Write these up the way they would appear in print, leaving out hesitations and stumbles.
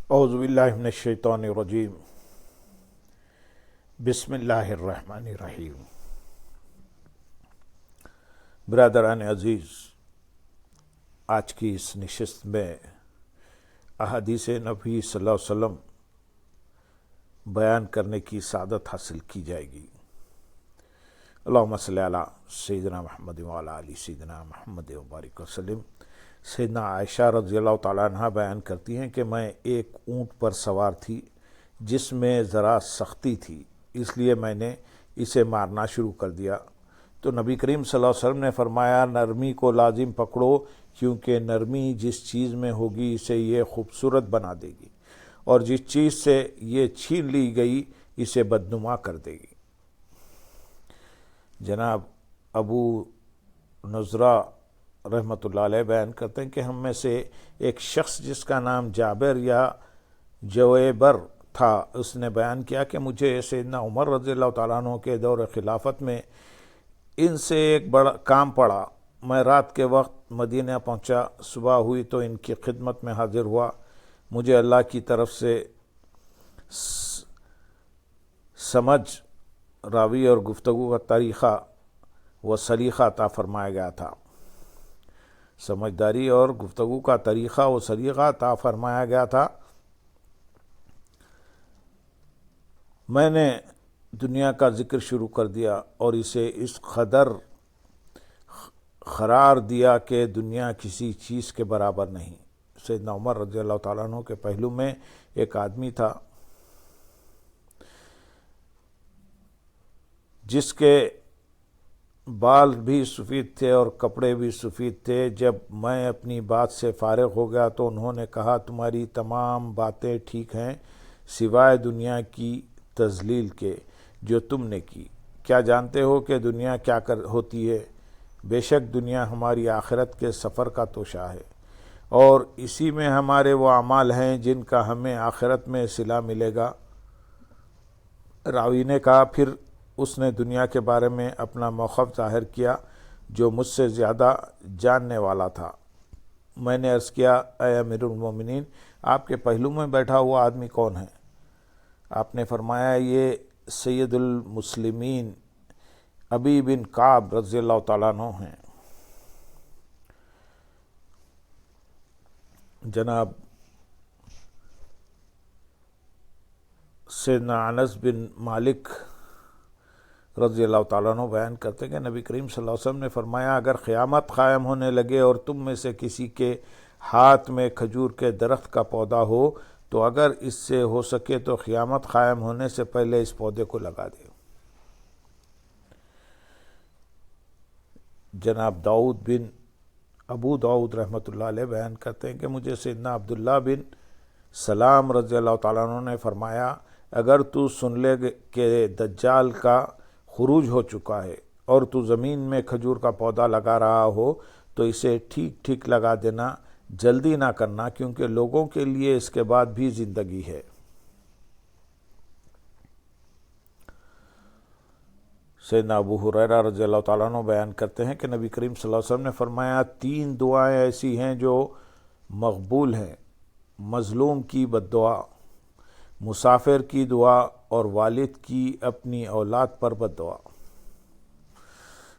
اعوذ باللہ من الشیطان الرجیم بسم اللہ الرحمن الرحیم۔ برادران عزیز، آج کی اس نشست میں احادیث نبی صلی اللہ علیہ وسلم بیان کرنے کی سعادت حاصل کی جائے گی۔ اللہم صلی علی سیدنا محمد وعلی آل سیدنا محمد وبارک وسلم۔ سیدنا عائشہ رضی اللہ تعالیٰ عنہ بیان کرتی ہیں کہ میں ایک اونٹ پر سوار تھی جس میں ذرا سختی تھی، اس لیے میں نے اسے مارنا شروع کر دیا تو نبی کریم صلی اللہ علیہ وسلم نے فرمایا، نرمی کو لازم پکڑو، کیونکہ نرمی جس چیز میں ہوگی اسے یہ خوبصورت بنا دے گی، اور جس چیز سے یہ چھین لی گئی اسے بدنما کر دے گی۔ جناب ابو نضرہ رحمۃ اللہ علیہ بیان کرتے ہیں کہ ہم میں سے ایک شخص جس کا نام جابر یا جویبر تھا، اس نے بیان کیا کہ مجھے سیدنا عمر رضی اللہ تعالیٰ عنہ کے دور خلافت میں ان سے ایک بڑا کام پڑا۔ میں رات کے وقت مدینہ پہنچا، صبح ہوئی تو ان کی خدمت میں حاضر ہوا۔ مجھے اللہ کی طرف سے سمجھ، راوی اور گفتگو کا طریقہ و سلیقہ عطا فرمایا گیا تھا۔ سمجھداری اور گفتگو کا طریقہ و سلیقہ عطا فرمایا گیا تھا۔ میں نے دنیا کا ذکر شروع کر دیا اور اسے اس قدر قرار دیا کہ دنیا کسی چیز کے برابر نہیں۔ سیدنا عمر رضی اللہ تعالیٰ عنہ کے پہلو میں ایک آدمی تھا جس کے بال بھی سفید تھے اور کپڑے بھی سفید تھے۔ جب میں اپنی بات سے فارغ ہو گیا تو انہوں نے کہا، تمہاری تمام باتیں ٹھیک ہیں سوائے دنیا کی تذلیل کے جو تم نے کی۔ کیا جانتے ہو کہ دنیا کیا ہوتی ہے؟ بے شک دنیا ہماری آخرت کے سفر کا توشہ ہے، اور اسی میں ہمارے وہ اعمال ہیں جن کا ہمیں آخرت میں صلہ ملے گا۔ راوی نے کہا، پھر اس نے دنیا کے بارے میں اپنا موقف ظاہر کیا جو مجھ سے زیادہ جاننے والا تھا۔ میں نے عرض کیا، اے امیر المومنین، آپ کے پہلو میں بیٹھا ہوا آدمی کون ہے؟ آپ نے فرمایا، یہ سید المسلمین ابی بن کعب رضی اللہ تعالیٰ عنہ ہیں۔ جناب سیدنا انس بن مالک رضی اللہ تعالیٰ عنہ بیان کرتے ہیں کہ نبی کریم صلی اللہ علیہ وسلم نے فرمایا، اگر قیامت قائم ہونے لگے اور تم میں سے کسی کے ہاتھ میں کھجور کے درخت کا پودا ہو تو اگر اس سے ہو سکے تو قیامت قائم ہونے سے پہلے اس پودے کو لگا دے۔ جناب ابو داؤد رحمۃ اللہ علیہ بیان کرتے ہیں کہ مجھے سیدنا عبداللہ بن سلام رضی اللہ تعالیٰ عنہ نے فرمایا، اگر تو سن لے کہ دجال کا خروج ہو چکا ہے اور تو زمین میں کھجور کا پودا لگا رہا ہو تو اسے ٹھیک ٹھیک لگا دینا، جلدی نہ کرنا، کیونکہ لوگوں کے لیے اس کے بعد بھی زندگی ہے۔ سیدنا ابو ہریرہ رضی اللہ تعالیٰ عنہ بیان کرتے ہیں کہ نبی کریم صلی اللہ علیہ وسلم نے فرمایا، 3 دعائیں ایسی ہیں جو مقبول ہیں: مظلوم کی بد دعا، مسافر کی دعا، اور والد کی اپنی اولاد پر بد دعا۔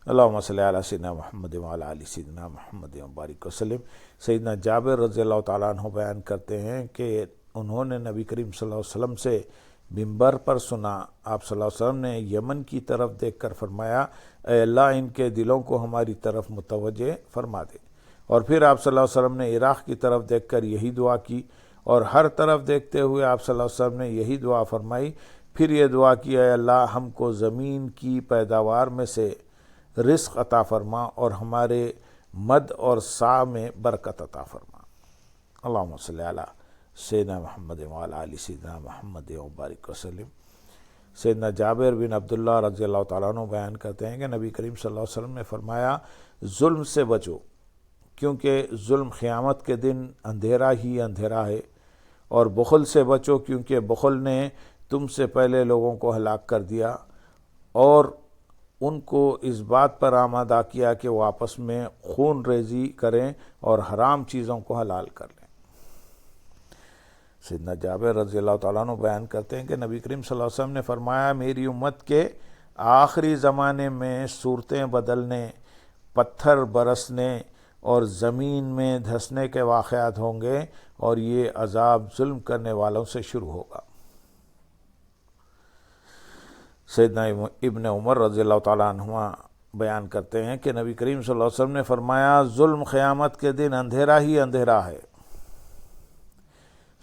اللہم صلی علی سیدنا محمد وعلی آل سیدنا محمد وبارک وسلم۔ سیدنا جابر رضی اللہ تعالیٰ عنہ بیان کرتے ہیں کہ انہوں نے نبی کریم صلی اللہ علیہ وسلم سے منبر پر سنا، آپ صلی اللہ علیہ وسلم نے یمن کی طرف دیکھ کر فرمایا، اے اللہ ان کے دلوں کو ہماری طرف متوجہ فرما دے، اور پھر آپ صلی اللہ علیہ وسلم نے عراق کی طرف دیکھ کر یہی دعا کی، اور ہر طرف دیکھتے ہوئے آپ صلی اللہ علیہ وسلم نے یہی دعا فرمائی۔ پھر یہ دعا کی، اے اللہ ہم کو زمین کی پیداوار میں سے رزق عطا فرما اور ہمارے مد اور سا میں برکت عطا فرما۔ اللہم صلی علی سیدنا محمد وعلی آل سیدنا محمد وبارک وسلم۔ سیدنا جابر بن عبداللہ رضی اللہ تعالیٰ عنہ بیان کرتے ہیں کہ نبی کریم صلی اللہ علیہ وسلم نے فرمایا، ظلم سے بچو، کیونکہ ظلم قیامت کے دن اندھیرا ہی اندھیرا ہے، اور بخل سے بچو، کیونکہ بخل نے تم سے پہلے لوگوں کو ہلاک کر دیا اور ان کو اس بات پر آمادہ کیا کہ وہ آپس میں خون ریزی کریں اور حرام چیزوں کو حلال کر لیں۔ سیدنا جابر رضی اللہ تعالیٰ عنہ بیان کرتے ہیں کہ نبی کریم صلی اللہ علیہ وسلم نے فرمایا میری امت کے آخری زمانے میں صورتیں بدلنے، پتھر برسنے اور زمین میں دھسنے کے واقعات ہوں گے، اور یہ عذاب ظلم کرنے والوں سے شروع ہوگا۔ سیدنا ابن عمر رضی اللہ تعالیٰ عنہما بیان کرتے ہیں کہ نبی کریم صلی اللہ علیہ وسلم نے فرمایا ظلم قیامت کے دن اندھیرا ہی اندھیرا ہے۔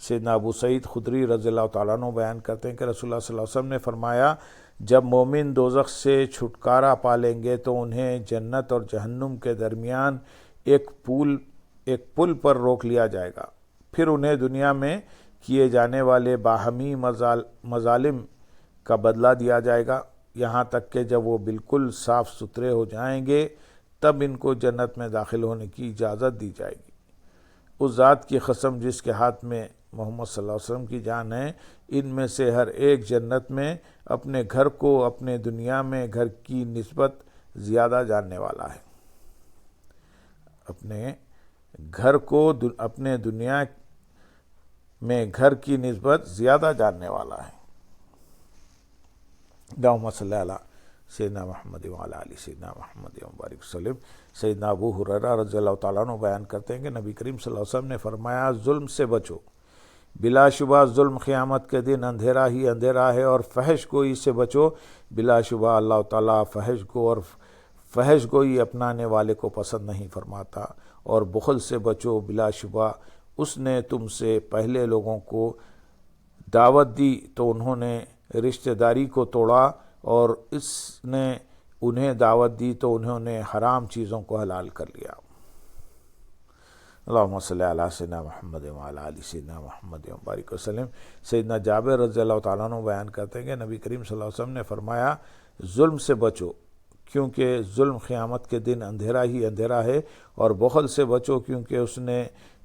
سیدنا ابو سعید خدری رضی اللہ تعالیٰ عنہ بیان کرتے ہیں کہ رسول اللہ صلی اللہ علیہ وسلم نے فرمایا جب مومن دوزخ سے چھٹکارا پا لیں گے تو انہیں جنت اور جہنم کے درمیان ایک پل پر روک لیا جائے گا، پھر انہیں دنیا میں کیے جانے والے باہمی مظالم کا بدلہ دیا جائے گا، یہاں تک کہ جب وہ بالکل صاف ستھرے ہو جائیں گے تب ان کو جنت میں داخل ہونے کی اجازت دی جائے گی۔ اس ذات کی قسم جس کے ہاتھ میں محمد صلی اللہ علیہ وسلم کی جان ہے، ان میں سے ہر ایک جنت میں اپنے گھر کو اپنے دنیا میں گھر کی نسبت زیادہ جاننے والا ہے، اپنے گھر کو اپنے دنیا میں گھر کی نسبت زیادہ جاننے والا ہے۔ اللہم صلی علی سیدنا محمد وعلی آل سیدنا محمد وبارک وسلم۔ سیدنا ابو ہریرہ رضی اللہ تعالیٰ عنہ بیان کرتے ہیں کہ نبی کریم صلی اللہ علیہ وسلم نے فرمایا ظلم سے بچو، بلا شبہ ظلم قیامت کے دن اندھیرا ہی اندھیرا ہے، اور فحش گوئی سے بچو، بلا شبہ اللہ تعالیٰ فحش گو اور فحش گوئی اپنانے والے کو پسند نہیں فرماتا، اور بخل سے بچو، بلا شبہ اس نے تم سے پہلے لوگوں کو دعوت دی تو انہوں نے رشتہ داری کو توڑا، اور اس نے انہیں دعوت دی تو انہوں نے حرام چیزوں کو حلال کر لیا۔ اللہم صلی علی سیدنا محمد وعلی آل سیدنا محمد وبارک وسلم۔ سیدنا جابر رضی اللہ تعالیٰ عنہ بیان کرتے ہیں کہ نبی کریم صلی اللہ علیہ وسلم نے فرمایا ظلم سے بچو کیونکہ ظلم قیامت کے دن اندھیرا ہی اندھیرا ہے، اور بخل سے بچو کیونکہ اس نے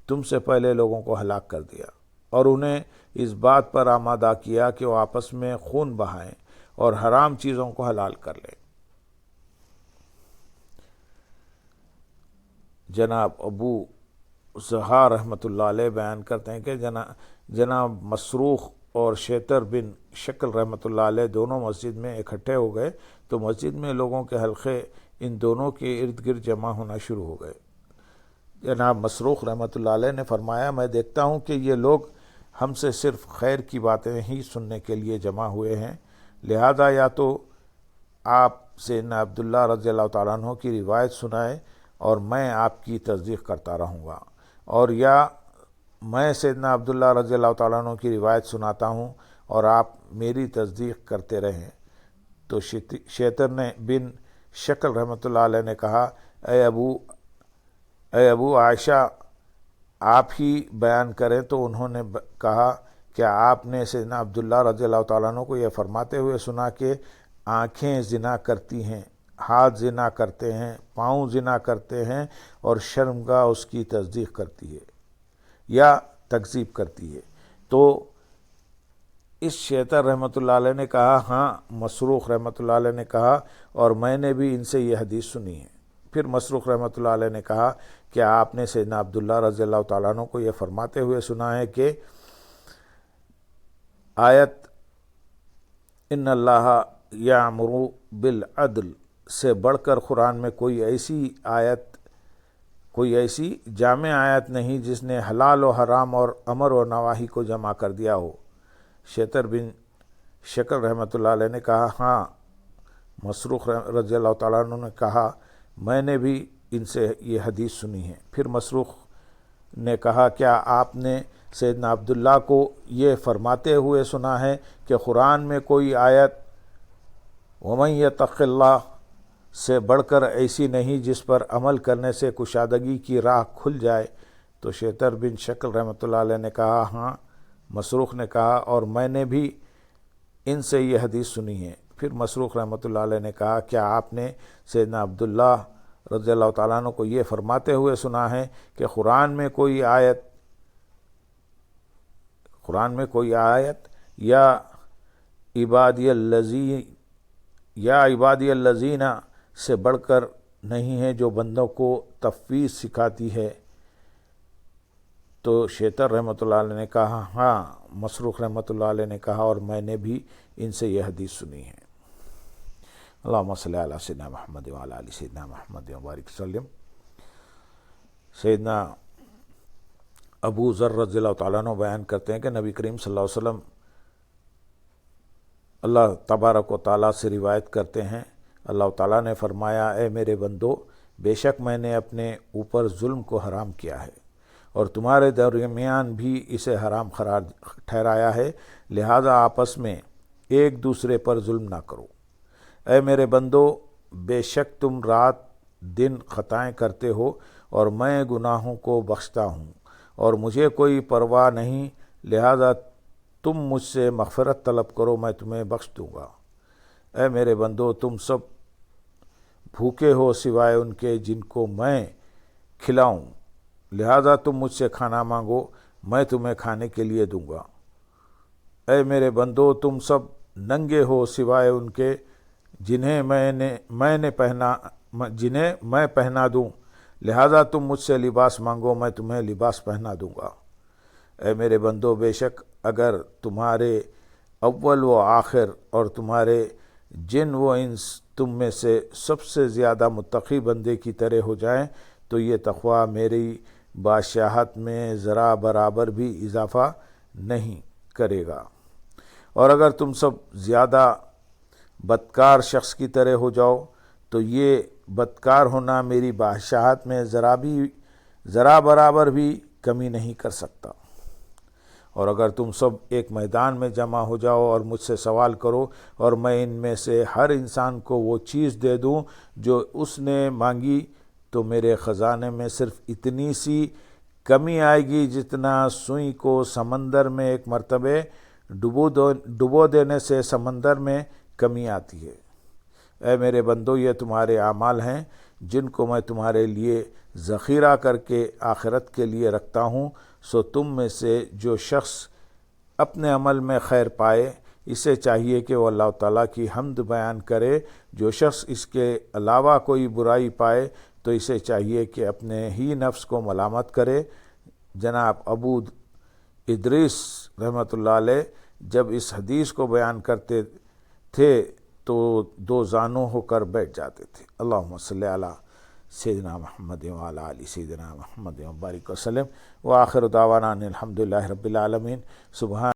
تم سے پہلے لوگوں کو ہلاک کر دیا، اور انہیں اس بات پر آمادہ کیا کہ وہ آپس میں خون بہائیں اور حرام چیزوں کو حلال کر لیں۔ جناب ابو زہا رحمۃ اللہ علیہ بیان کرتے ہیں کہ جناب مسروخ اور شیطر بن شکل رحمۃ اللہ علیہ دونوں مسجد میں اکٹھے ہو گئے تو مسجد میں لوگوں کے حلقے ان دونوں کے ارد گرد جمع ہونا شروع ہو گئے۔ جناب مسروخ رحمۃ اللہ علیہ نے فرمایا میں دیکھتا ہوں کہ یہ لوگ ہم سے صرف خیر کی باتیں ہی سننے کے لیے جمع ہوئے ہیں، لہذا یا تو آپ سیدنا عبداللہ رضی اللہ تعالیٰ عنہ کی روایت سنائیں اور میں آپ کی تصدیق کرتا رہوں گا، اور یا میں سیدنا عبداللہ رضی اللہ تعالیٰ عنہ کی روایت سناتا ہوں اور آپ میری تصدیق کرتے رہیں۔ تو شیطر نے بن شکل رحمۃ اللہ علیہ نے کہا اے ابو عائشہ آپ ہی بیان کریں، تو انہوں نے کہا کیا آپ نے سیدنا عبداللہ رضی اللہ تعالیٰ عنہ کو یہ فرماتے ہوئے سنا کہ آنکھیں زنا کرتی ہیں، ہاتھ زنا کرتے ہیں، پاؤں زنا کرتے ہیں، اور شرمگاہ اس کی تصدیق کرتی ہے یا تکذیب کرتی ہے؟ تو اس شیطر رحمۃ اللہ علیہ نے کہا ہاں۔ مسروق رحمۃ اللہ علیہ نے کہا اور میں نے بھی ان سے یہ حدیث سنی ہے۔ پھر مسروق رحمۃ اللہ علیہ نے کہا کہ آپ نے سیدنا عبداللہ رضی اللہ تعالیٰ عنہ کو یہ فرماتے ہوئے سنا ہے کہ آیت ان اللہ یامر بالعدل سے بڑھ کر قرآن میں کوئی ایسی جامع آیت نہیں جس نے حلال و حرام اور امر و نواہی کو جمع کر دیا ہو۔ شیطر بن شکل رحمۃ اللہ علیہ نے کہا ہاں۔ مسروق رضی اللہ تعالیٰ عنہ نے کہا میں نے بھی ان سے یہ حدیث سنی ہے۔ پھر مسروق نے کہا کیا آپ نے سیدنا عبداللہ کو یہ فرماتے ہوئے سنا ہے کہ قرآن میں کوئی آیت وَمَن يَتَقِ اللَّهَ سے بڑھ کر ایسی نہیں جس پر عمل کرنے سے کشادگی کی راہ کھل جائے؟ تو شیطر بن شکل رحمۃ اللہ علیہ نے کہا ہاں۔ مسروق نے کہا اور میں نے بھی ان سے یہ حدیث سنی ہے۔ پھر مسروق رحمۃ اللہ علیہ نے کہا کیا آپ نے سیدنا عبداللہ رضی اللہ تعالیٰ عنہ کو یہ فرماتے ہوئے سنا ہے کہ قرآن میں کوئی آیت یا عبادی الذین سے بڑھ کر نہیں ہے جو بندوں کو تفویض سکھاتی ہے تو شیطر رحمۃ اللہ علیہ نے کہا ہاں، مسروق رحمۃ اللہ علیہ نے کہا اور میں نے بھی ان سے یہ حدیث سنی ہے۔ اللہم صلی علی سیدنا محمد وعلی آل سیدنا محمد وبارک وسلم۔ سیدنا ابو ذر رضی اللہ تعالیٰ عنہ بیان کرتے ہیں کہ نبی کریم صلی اللہ علیہ وسلم اللہ تبارک و تعالیٰ سے روایت کرتے ہیں، اللہ تعالیٰ نے فرمایا، اے میرے بندو، بے شک میں نے اپنے اوپر ظلم کو حرام کیا ہے اور تمہارے درمیان بھی اسے حرام قرار ٹھہرایا ہے، لہذا آپس میں ایک دوسرے پر ظلم نہ کرو۔ اے میرے بندو، بے شک تم رات دن خطائیں کرتے ہو اور میں گناہوں کو بخشتا ہوں اور مجھے کوئی پرواہ نہیں، لہذا تم مجھ سے مغفرت طلب کرو، میں تمہیں بخش دوں گا۔ اے میرے بندو، تم سب بھوکے ہو سوائے ان کے جن کو میں کھلاؤں، لہذا تم مجھ سے کھانا مانگو، میں تمہیں کھانے کے لیے دوں گا۔ اے میرے بندو، تم سب ننگے ہو سوائے ان کے جنہیں میں پہنا دوں، لہذا تم مجھ سے لباس مانگو، میں تمہیں لباس پہنا دوں گا۔ اے میرے بندو، بے شک اگر تمہارے اول و آخر اور تمہارے جن و انس تم میں سے سب سے زیادہ متقی بندے کی طرح ہو جائیں تو یہ تقوی میری بادشاہت میں ذرا برابر بھی اضافہ نہیں کرے گا، اور اگر تم سب زیادہ بدکار شخص کی طرح ہو جاؤ تو یہ بدکار ہونا میری بادشاہت میں ذرا برابر بھی کمی نہیں کر سکتا۔ اور اگر تم سب ایک میدان میں جمع ہو جاؤ اور مجھ سے سوال کرو اور میں ان میں سے ہر انسان کو وہ چیز دے دوں جو اس نے مانگی تو میرے خزانے میں صرف اتنی سی کمی آئے گی جتنا سوئی کو سمندر میں ایک مرتبہ ڈبو دینے سے سمندر میں کمی آتی ہے۔ اے میرے بندو، یہ تمہارے اعمال ہیں جن کو میں تمہارے لیے ذخیرہ کر کے آخرت کے لیے رکھتا ہوں، سو تم میں سے جو شخص اپنے عمل میں خیر پائے اسے چاہیے کہ وہ اللہ تعالیٰ کی حمد بیان کرے، جو شخص اس کے علاوہ کوئی برائی پائے تو اسے چاہیے کہ اپنے ہی نفس کو ملامت کرے۔ جناب ابو ادریس رحمۃ اللہ علیہ جب اس حدیث کو بیان کرتے تھے تو دو زانوں ہو کر بیٹھ جاتے تھے۔ اللہم صلی علی سیدنا محمد وعلی آل سیدنا محمد وبارک وسلم، وآخر دعوانا ان الحمد للہ رب العالمین۔ سبحان